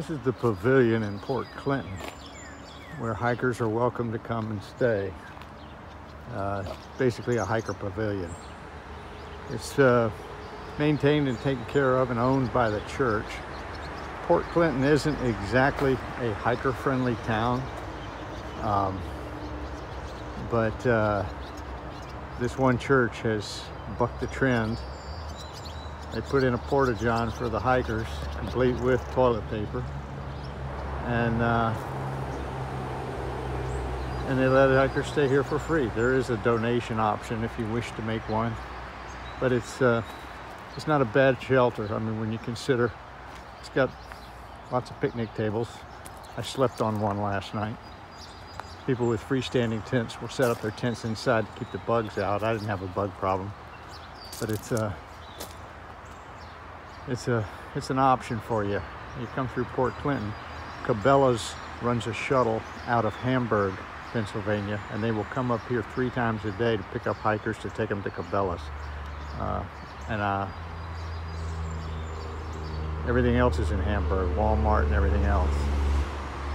This is the Pavilion in Port Clinton, where hikers are welcome to come and stay. Basically a hiker pavilion. It's maintained and taken care of and owned by the church. Port Clinton isn't exactly a hiker-friendly town, but this one church has bucked the trend. They put in a porta-john for the hikers, complete with toilet paper, and they let the hikers stay here for free. There is a donation option if you wish to make one, but it's not a bad shelter. I mean, when you consider it's got lots of picnic tables. I slept on one last night. People with freestanding tents will set up their tents inside to keep the bugs out. I didn't have a bug problem, but it's an option for you. You come through Port Clinton. Cabela's runs a shuttle out of Hamburg, Pennsylvania, and they will come up here 3 times a day to pick up hikers to take them to Cabela's. Everything else is in Hamburg, Walmart and everything else.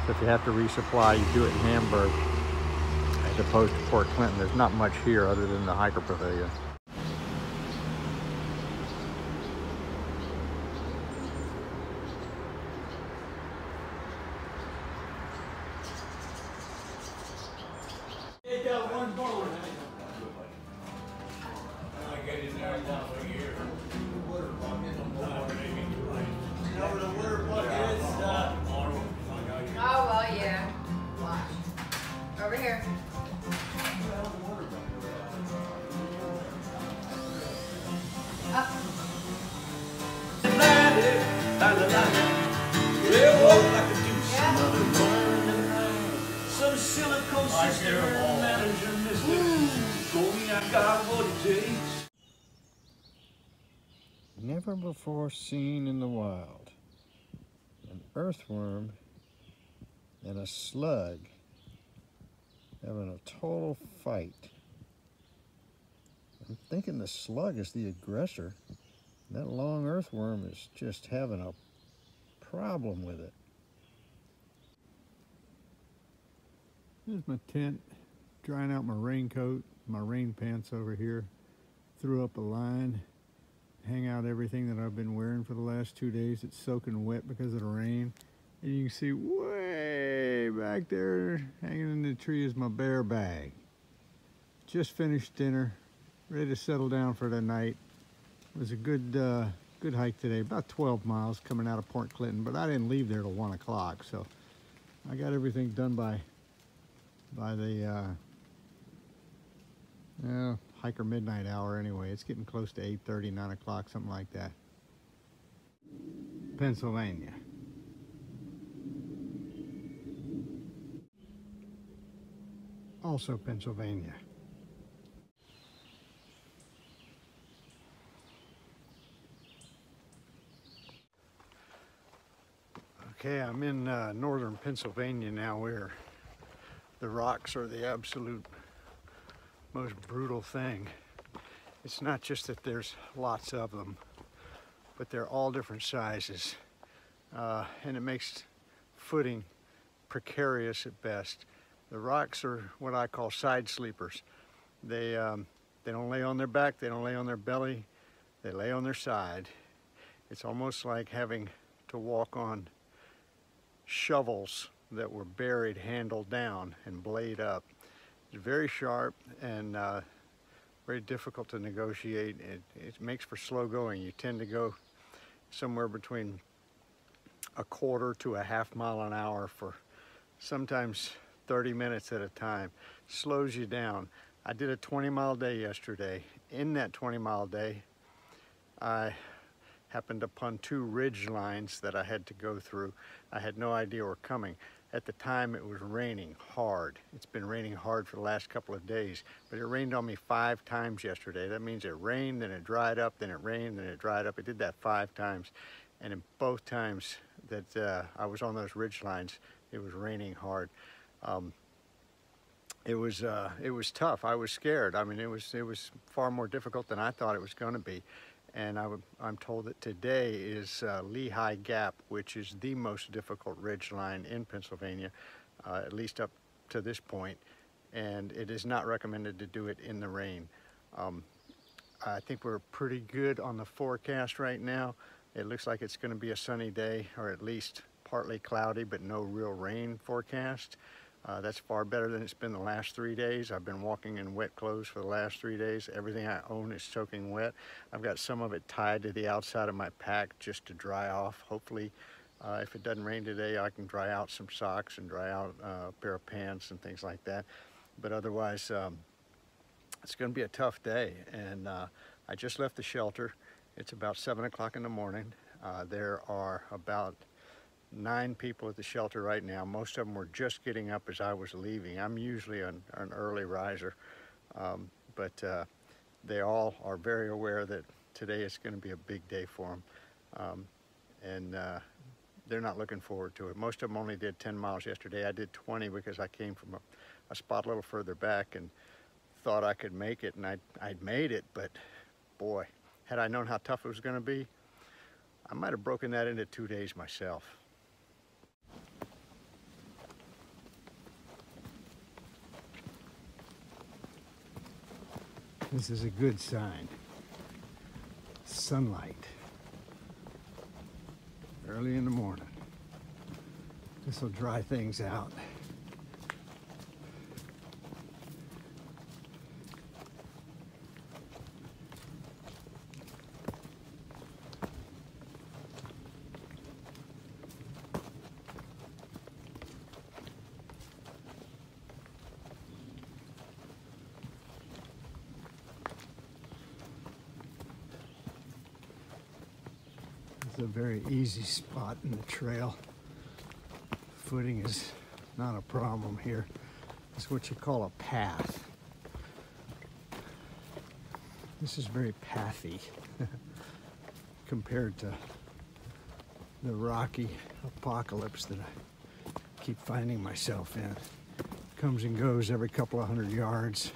So if you have to resupply, you do it in Hamburg as opposed to Port Clinton. There's not much here other than the hiker pavilion. Over here. Up. Some silicone system manager, Mr. Goldie, I got what it takes. Never before seen in the wild. An earthworm and a slug having a total fight. I'm thinking the slug is the aggressor. That long earthworm is just having a problem with it. Here's my tent, drying out my raincoat, my rain pants over here. Threw up a line, hang out everything that I've been wearing for the last 2 days. It's soaking wet because of the rain. And you can see way back there, hanging in the tree, is my bear bag. Just finished dinner, ready to settle down for the night. It was a good hike today, about 12 miles coming out of Port Clinton, but I didn't leave there till 1 o'clock, so I got everything done by the hiker midnight hour anyway. It's getting close to 8:30, 9 o'clock, something like that. Pennsylvania. Also Pennsylvania. Okay, I'm in northern Pennsylvania now, where the rocks are the absolute most brutal thing. It's not just that there's lots of them, but they're all different sizes, and it makes footing precarious at best. The rocks are what I call side sleepers. They don't lay on their back, they don't lay on their belly, they lay on their side. It's almost like having to walk on shovels that were buried handle down and blade up. It's very sharp and very difficult to negotiate. It makes for slow going. You tend to go somewhere between 1/4 to a half mile an hour for sometimes 30 minutes at a time. Slows you down. I did a 20-mile day yesterday. In that 20-mile day, I happened upon 2 ridge lines that I had to go through. I had no idea were coming. At the time, it was raining hard. It's been raining hard for the last couple of days, but it rained on me 5 times yesterday. That means it rained, then it dried up, then it rained, then it dried up. It did that 5 times, and in both times that I was on those ridge lines, it was raining hard. It was tough. I was scared. I mean, it was far more difficult than I thought it was going to be. And I'm told that today is Lehigh Gap, which is the most difficult ridge line in Pennsylvania, at least up to this point. And it is not recommended to do it in the rain. I think we're pretty good on the forecast right now. It looks like it's going to be a sunny day, or at least partly cloudy, but no real rain forecast. That's far better than it's been the last 3 days. I've been walking in wet clothes for the last 3 days. Everything I own is soaking wet. I've got some of it tied to the outside of my pack just to dry off. Hopefully, if it doesn't rain today, I can dry out some socks and dry out a pair of pants and things like that. But otherwise, it's going to be a tough day. And I just left the shelter. It's about 7 o'clock in the morning. There are about 9 people at the shelter right now. Most of them were just getting up as I was leaving. I'm usually an early riser, but they all are very aware that today is going to be a big day for them, and they're not looking forward to it. Most of them only did 10 miles yesterday. I did 20 because I came from a spot a little further back and thought I could make it, and I'd made it, but boy, had I known how tough it was going to be, I might have broken that into 2 days myself. This is a good sign. Sunlight. Early in the morning. This will dry things out. It's a very easy spot in the trail. Footing is not a problem here. It's what you call a path. This is very pathy compared to the rocky apocalypse that I keep finding myself in. Comes and goes every couple of 100 yards.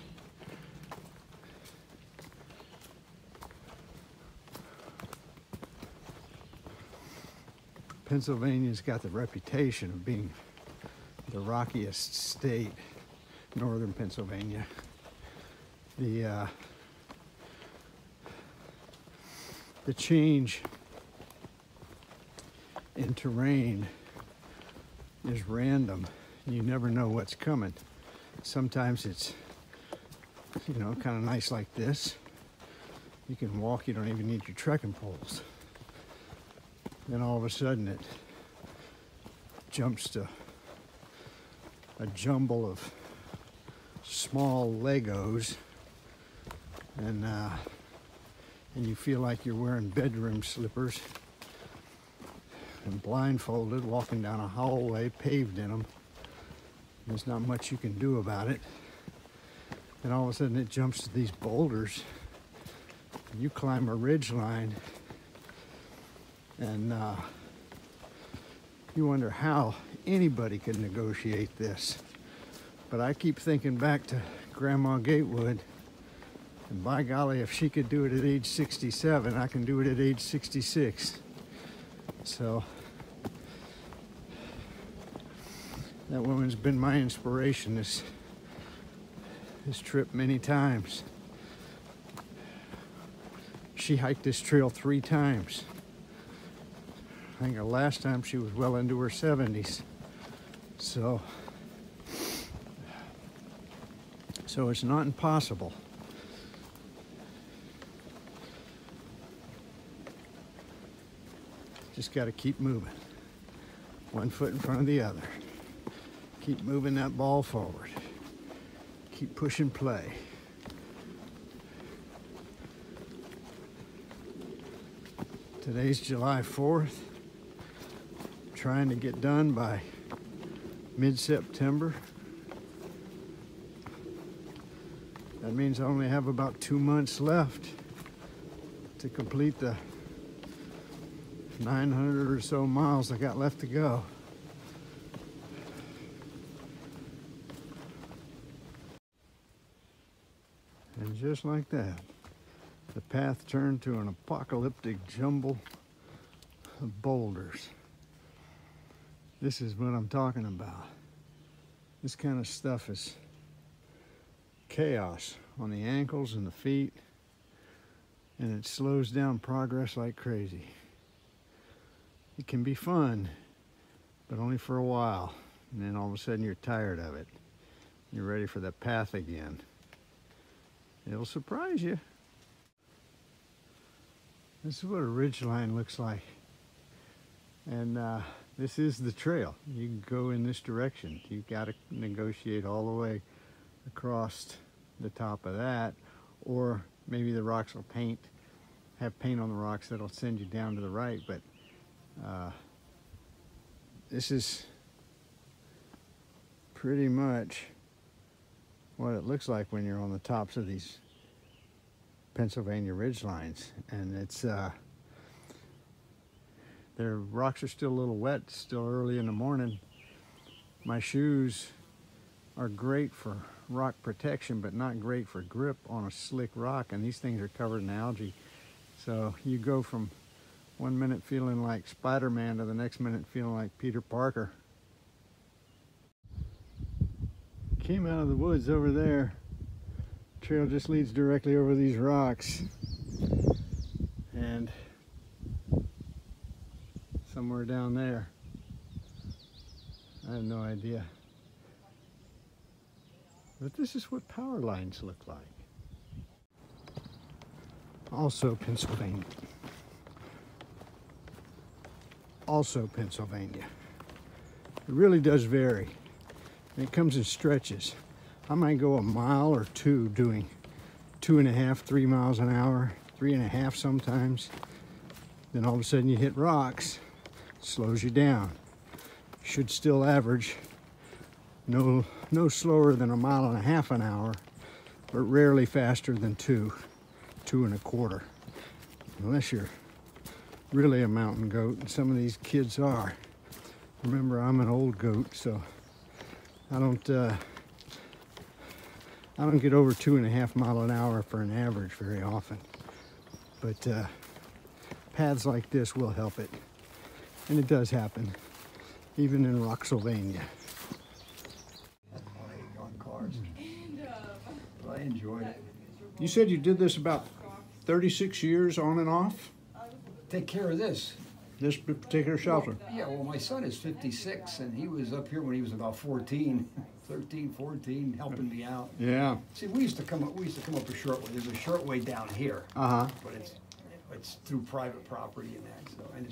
Pennsylvania's got the reputation of being the rockiest state, northern Pennsylvania. The change in terrain is random. You never know what's coming. Sometimes it's, you know, kind of nice like this. You can walk, you don't even need your trekking poles. Then all of a sudden it jumps to a jumble of small Legos, and you feel like you're wearing bedroom slippers and blindfolded, walking down a hallway paved in them. There's not much you can do about it. And all of a sudden it jumps to these boulders. You climb a ridge line, and you wonder how anybody could negotiate this. But I keep thinking back to Grandma Gatewood, and by golly, if she could do it at age 67, I can do it at age 66. So that woman's been my inspiration this trip many times. She hiked this trail 3 times. I think the last time she was well into her 70s. So it's not impossible. Just got to keep moving. One foot in front of the other. Keep moving that ball forward. Keep pushing play. Today's July 4th. Trying to get done by mid-September. That means I only have about 2 months left to complete the 900 or so miles I got left to go. And just like that, The path turned to an apocalyptic jumble of boulders. This is what I'm talking about. This kind of stuff is chaos on the ankles and the feet, and it slows down progress like crazy. It can be fun, but only for a while, and then all of a sudden you're tired of it. You're ready for the path again. It'll surprise you. This is what a ridgeline looks like. And this is the trail. You can go in this direction. You've got to negotiate all the way across the top of that, or maybe the rocks will have paint on the rocks that'll send you down to the right, but this is pretty much what it looks like when you're on the tops of these Pennsylvania ridge lines. And it's their rocks are still a little wet, still early in the morning. My shoes are great for rock protection, but not great for grip on a slick rock, and these things are covered in algae. So you go from 1 minute feeling like Spider-Man to the next minute feeling like Peter Parker. Came out of the woods over there. Trail just leads directly over these rocks, and somewhere down there, I have no idea, but this is what power lines look like. Also Pennsylvania. Also Pennsylvania. It really does vary. And it comes in stretches. I might go a mile or two doing 2.5, 3 miles an hour, 3.5 sometimes. Then all of a sudden you hit rocks, slows you down. You should still average no slower than 1.5 miles an hour, but rarely faster than 2.25. Unless you're really a mountain goat, and some of these kids are. Remember, I'm an old goat, so I don't get over 2.5 miles an hour for an average very often, but paths like this will help it, and it does happen, even in Rocksylvania. On cars. But I enjoyed it. You said you did this about 36 years on and off? Take care of this. This particular shelter? Yeah, well, my son is 56, and he was up here when he was about 14, 13, 14, helping me out. Yeah. See, we used to come up a short way. There's a short way down here, but it's through private property and that. So, and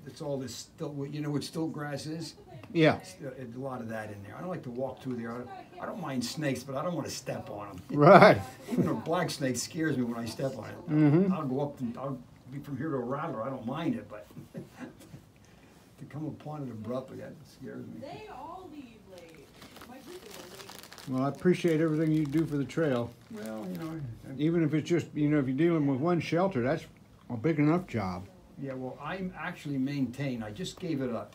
it's all this still. You know what still grass is? Yeah. It's a lot of that in there. I don't like to walk through there. I don't mind snakes, but I don't want to step on them. Right. Even a black snake scares me when I step on it. I'll go up and I'll be from here to a rattler. I don't mind it, but to come upon it abruptly, that scares me. They all leave late. My group is late. Well, I appreciate everything you do for the trail. Well, you know. Even if it's just, you know, if you're dealing with one shelter, that's a big enough job. Yeah, well, I'm actually maintained. I just gave it up.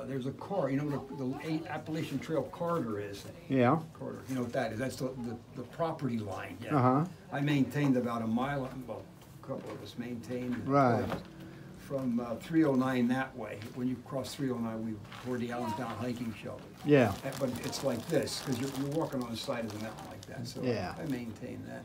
There's a corridor. You know what the Appalachian Trail corridor is? Yeah. Corridor. You know what that is? That's the property line. Yeah. Uh-huh. I maintained about a mile. Well, a couple of us maintained. Right. From 309 that way. When you cross 309, toward the Allentown hiking shelter. Yeah. But it's like this, because you're walking on the side of the mountain like that. So yeah. I maintain that.